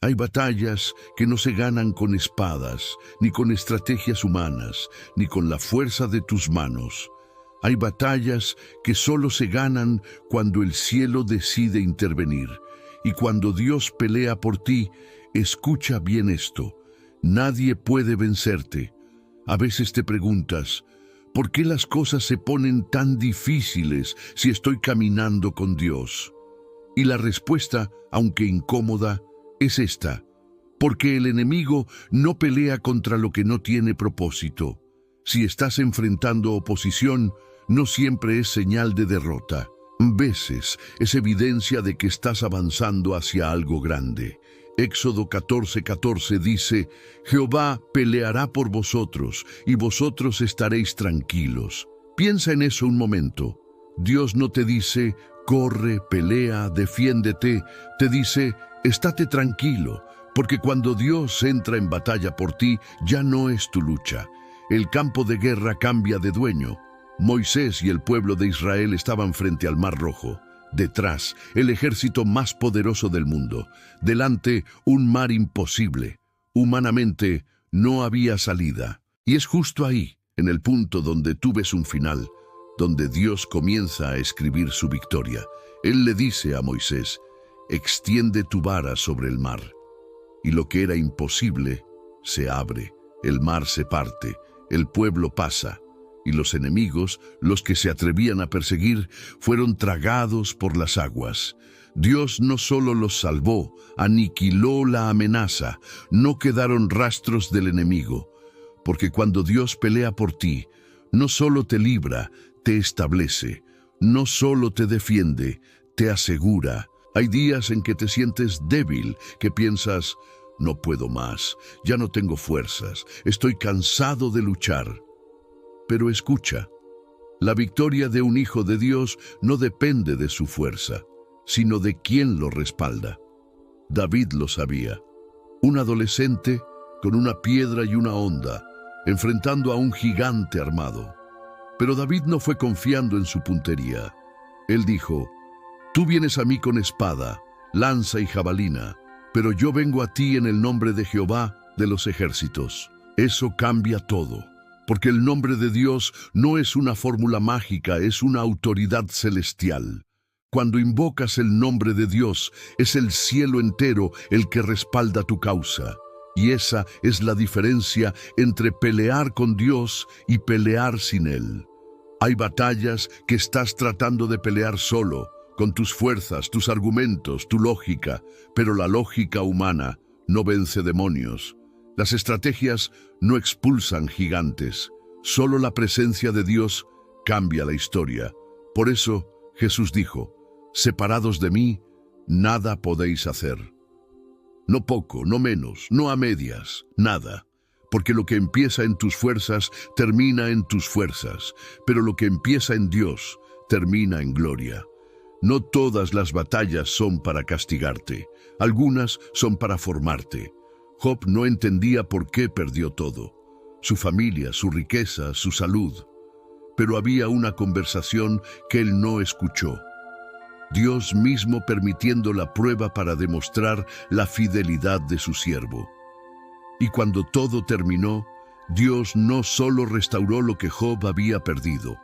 Hay batallas que no se ganan con espadas, ni con estrategias humanas, ni con la fuerza de tus manos. Hay batallas que solo se ganan cuando el cielo decide intervenir. Y cuando Dios pelea por ti, escucha bien esto: nadie puede vencerte. A veces te preguntas, ¿por qué las cosas se ponen tan difíciles si estoy caminando con Dios? Y la respuesta, aunque incómoda, es esta: porque el enemigo no pelea contra lo que no tiene propósito. Si estás enfrentando oposición, no siempre es señal de derrota. Veces es evidencia de que estás avanzando hacia algo grande. Éxodo 14:14 dice: Jehová peleará por vosotros, y vosotros estaréis tranquilos. Piensa en eso un momento. Dios no te dice: corre, pelea, defiéndete. Te dice: estate tranquilo, porque cuando Dios entra en batalla por ti, ya no es tu lucha. El campo de guerra cambia de dueño. Moisés y el pueblo de Israel estaban frente al Mar Rojo. Detrás, el ejército más poderoso del mundo. Delante, un mar imposible. Humanamente, no había salida. Y es justo ahí, en el punto donde tú ves un final, donde Dios comienza a escribir su victoria. Él le dice a Moisés: extiende tu vara sobre el mar. Y lo que era imposible, se abre. El mar se parte, el pueblo pasa. Y los enemigos, los que se atrevían a perseguir, fueron tragados por las aguas. Dios no solo los salvó, aniquiló la amenaza. No quedaron rastros del enemigo. Porque cuando Dios pelea por ti, no solo te libra, te establece. No solo te defiende, te asegura. Hay días en que te sientes débil, que piensas: no puedo más, ya no tengo fuerzas, estoy cansado de luchar. Pero escucha, la victoria de un hijo de Dios no depende de su fuerza, sino de quien lo respalda. David lo sabía. Un adolescente con una piedra y una honda, enfrentando a un gigante armado. Pero David no fue confiando en su puntería. Él dijo: tú vienes a mí con espada, lanza y jabalina, pero yo vengo a ti en el nombre de Jehová de los ejércitos. Eso cambia todo. Porque el nombre de Dios no es una fórmula mágica, es una autoridad celestial. Cuando invocas el nombre de Dios, es el cielo entero el que respalda tu causa. Y esa es la diferencia entre pelear con Dios y pelear sin Él. Hay batallas que estás tratando de pelear solo, con tus fuerzas, tus argumentos, tu lógica, pero la lógica humana no vence demonios. Las estrategias no expulsan gigantes. Solo la presencia de Dios cambia la historia. Por eso Jesús dijo: separados de mí, nada podéis hacer. No poco, no menos, no a medias, nada. Porque lo que empieza en tus fuerzas, termina en tus fuerzas. Pero lo que empieza en Dios, termina en gloria. No todas las batallas son para castigarte. Algunas son para formarte. Job no entendía por qué perdió todo: su familia, su riqueza, su salud. Pero había una conversación que él no escuchó. Dios mismo permitiendo la prueba para demostrar la fidelidad de su siervo. Y cuando todo terminó, Dios no solo restauró lo que Job había perdido,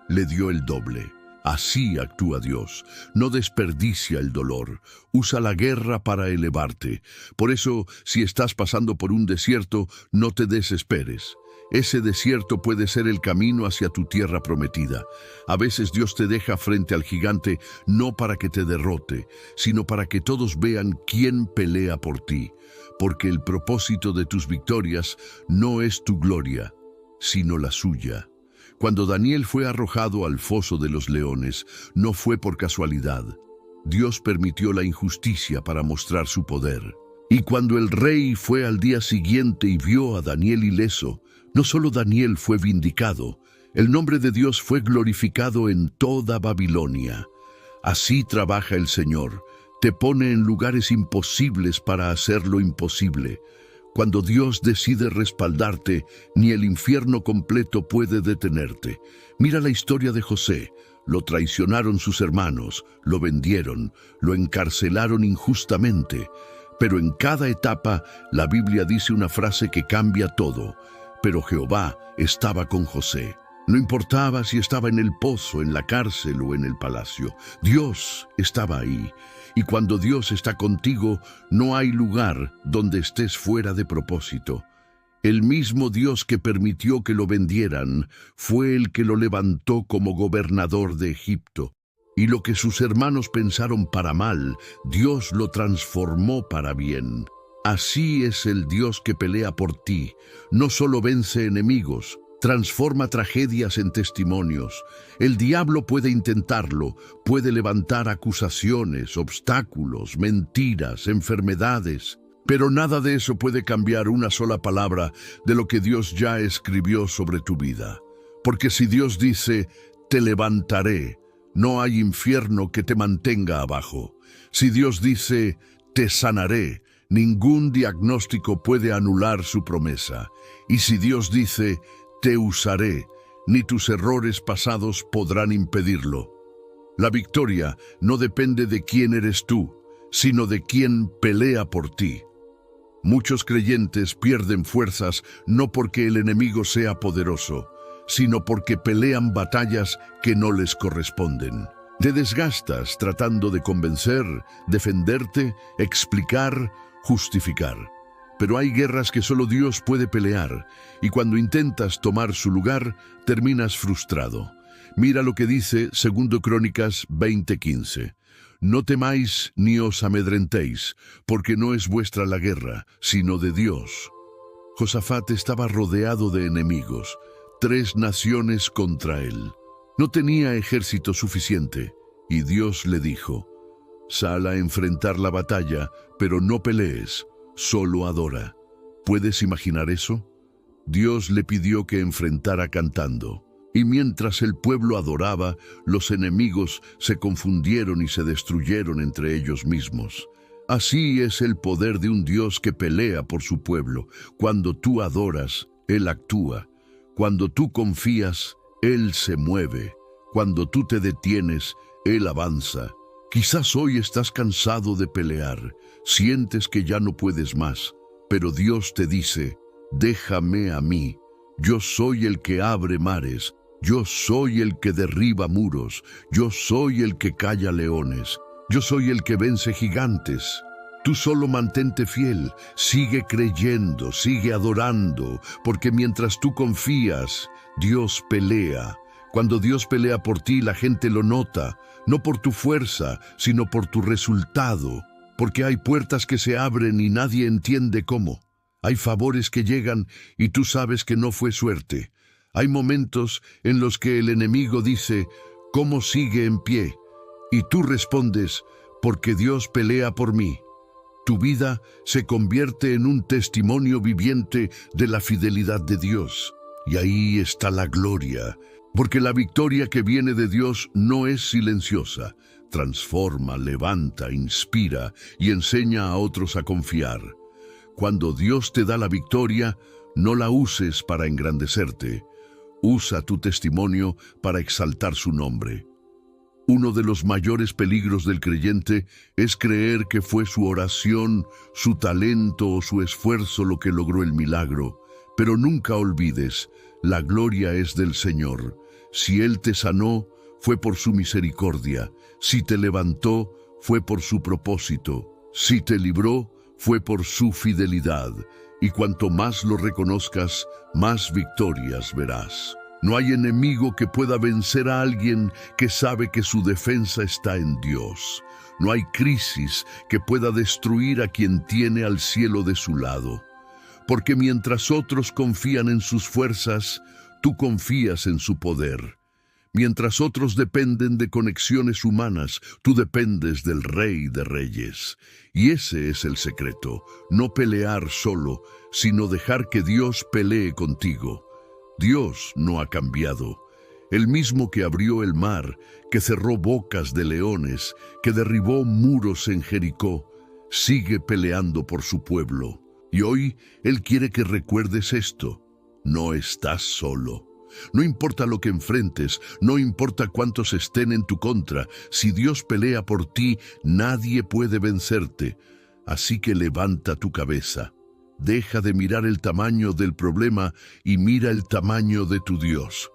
le dio el doble. Así actúa Dios, no desperdicia el dolor, usa la guerra para elevarte. Por eso, si estás pasando por un desierto, no te desesperes. Ese desierto puede ser el camino hacia tu tierra prometida. A veces Dios te deja frente al gigante no para que te derrote, sino para que todos vean quién pelea por ti. Porque el propósito de tus victorias no es tu gloria, sino la suya. Cuando Daniel fue arrojado al foso de los leones, no fue por casualidad. Dios permitió la injusticia para mostrar su poder. Y cuando el rey fue al día siguiente y vio a Daniel ileso, no solo Daniel fue vindicado, el nombre de Dios fue glorificado en toda Babilonia. Así trabaja el Señor, te pone en lugares imposibles para hacer lo imposible. Cuando Dios decide respaldarte, ni el infierno completo puede detenerte. Mira la historia de José. Lo traicionaron sus hermanos, lo vendieron, lo encarcelaron injustamente. Pero en cada etapa, la Biblia dice una frase que cambia todo. Pero Jehová estaba con José. No importaba si estaba en el pozo, en la cárcel o en el palacio. Dios estaba ahí. Y cuando Dios está contigo, no hay lugar donde estés fuera de propósito. El mismo Dios que permitió que lo vendieran fue el que lo levantó como gobernador de Egipto. Y lo que sus hermanos pensaron para mal, Dios lo transformó para bien. Así es el Dios que pelea por ti. No solo vence enemigos, transforma tragedias en testimonios. El diablo puede intentarlo, puede levantar acusaciones, obstáculos, mentiras, enfermedades. Pero nada de eso puede cambiar una sola palabra de lo que Dios ya escribió sobre tu vida. Porque si Dios dice, te levantaré, no hay infierno que te mantenga abajo. Si Dios dice, te sanaré, ningún diagnóstico puede anular su promesa. Y si Dios dice, te usaré, ni tus errores pasados podrán impedirlo. La victoria no depende de quién eres tú, sino de quién pelea por ti. Muchos creyentes pierden fuerzas no porque el enemigo sea poderoso, sino porque pelean batallas que no les corresponden. Te desgastas tratando de convencer, defenderte, explicar, justificar. Pero hay guerras que solo Dios puede pelear, y cuando intentas tomar su lugar, terminas frustrado. Mira lo que dice 2 Crónicas 20:15. No temáis ni os amedrentéis, porque no es vuestra la guerra, sino de Dios. Josafat estaba rodeado de enemigos, 3 naciones contra él. No tenía ejército suficiente, y Dios le dijo, sal a enfrentar la batalla, pero no pelees, solo adora. ¿Puedes imaginar eso? Dios le pidió que enfrentara cantando. Y mientras el pueblo adoraba, los enemigos se confundieron y se destruyeron entre ellos mismos. Así es el poder de un Dios que pelea por su pueblo. Cuando tú adoras, Él actúa. Cuando tú confías, Él se mueve. Cuando tú te detienes, Él avanza. Quizás hoy estás cansado de pelear, sientes que ya no puedes más, pero Dios te dice, déjame a mí. Yo soy el que abre mares. Yo soy el que derriba muros, yo soy el que calla leones, yo soy el que vence gigantes. Tú solo mantente fiel, sigue creyendo, sigue adorando, porque mientras tú confías, Dios pelea. Cuando Dios pelea por ti, la gente lo nota, no por tu fuerza, sino por tu resultado, porque hay puertas que se abren y nadie entiende cómo. Hay favores que llegan y tú sabes que no fue suerte. Hay momentos en los que el enemigo dice, ¿cómo sigue en pie? Y tú respondes, porque Dios pelea por mí. Tu vida se convierte en un testimonio viviente de la fidelidad de Dios. Y ahí está la gloria, porque la victoria que viene de Dios no es silenciosa. Transforma, levanta, inspira y enseña a otros a confiar. Cuando Dios te da la victoria, no la uses para engrandecerte. Usa tu testimonio para exaltar su nombre. Uno de los mayores peligros del creyente es creer que fue su oración, su talento o su esfuerzo lo que logró el milagro. Pero nunca olvides, la gloria es del Señor. Si Él te sanó, fue por su misericordia. Si te levantó, fue por su propósito. Si te libró, fue por su fidelidad. Y cuanto más lo reconozcas, más victorias verás. No hay enemigo que pueda vencer a alguien que sabe que su defensa está en Dios. No hay crisis que pueda destruir a quien tiene al cielo de su lado. Porque mientras otros confían en sus fuerzas, tú confías en su poder. Mientras otros dependen de conexiones humanas, tú dependes del Rey de Reyes. Y ese es el secreto, no pelear solo, sino dejar que Dios pelee contigo. Dios no ha cambiado. El mismo que abrió el mar, que cerró bocas de leones, que derribó muros en Jericó, sigue peleando por su pueblo. Y hoy Él quiere que recuerdes esto. No estás solo. No importa lo que enfrentes, no importa cuántos estén en tu contra, si Dios pelea por ti, nadie puede vencerte. Así que levanta tu cabeza. Deja de mirar el tamaño del problema y mira el tamaño de tu Dios.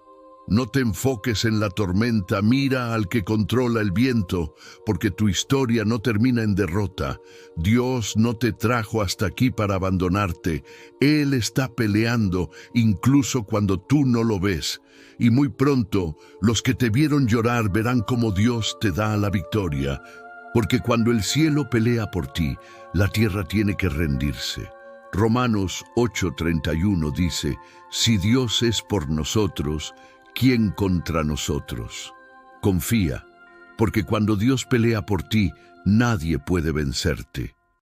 No te enfoques en la tormenta, mira al que controla el viento, porque tu historia no termina en derrota. Dios no te trajo hasta aquí para abandonarte. Él está peleando, incluso cuando tú no lo ves. Y muy pronto, los que te vieron llorar verán cómo Dios te da la victoria. Porque cuando el cielo pelea por ti, la tierra tiene que rendirse. Romanos 8:31 dice, si Dios es por nosotros, ¿quién contra nosotros? Confía, porque cuando Dios pelea por ti, nadie puede vencerte.